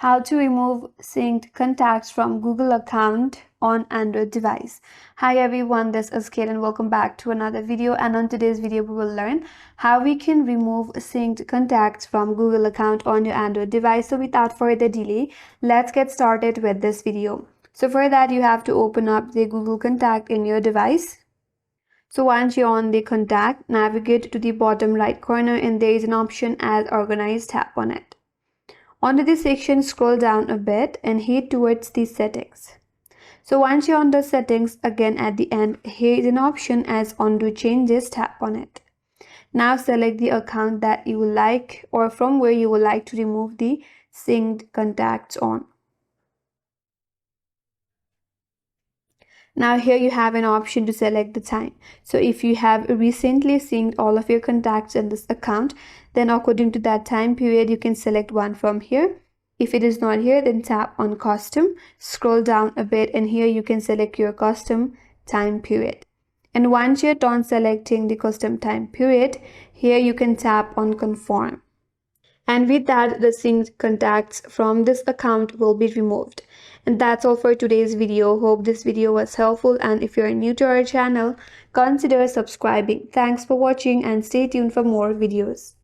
How to remove synced contacts from Google account on Android device. Hi everyone, this is Kate and welcome back to another video, and on today's video we will learn how we can remove synced contacts from Google account on your Android device. So without further delay, let's get started with this video. So for that you have to open up the Google contact in your device. So once you're on the contact, navigate to the bottom right corner and there is an option as organized. Tap on it. Onto this section, scroll down a bit and head towards the settings. So once you're on the settings, again at the end, here is an option as undo changes. Tap on it. Now select the account that you would like or from where you would like to remove the synced contacts on. Now here you have an option to select the time. So if you have recently synced all of your contacts in this account, then according to that time period, you can select one from here. If it is not here, then tap on custom, scroll down a bit, and here you can select your custom time period. And once you're done selecting the custom time period, here you can tap on confirm. And with that, the synced contacts from this account will be removed. And that's all for today's video. Hope this video was helpful, and if you're new to our channel, consider subscribing. Thanks for watching and stay tuned for more videos.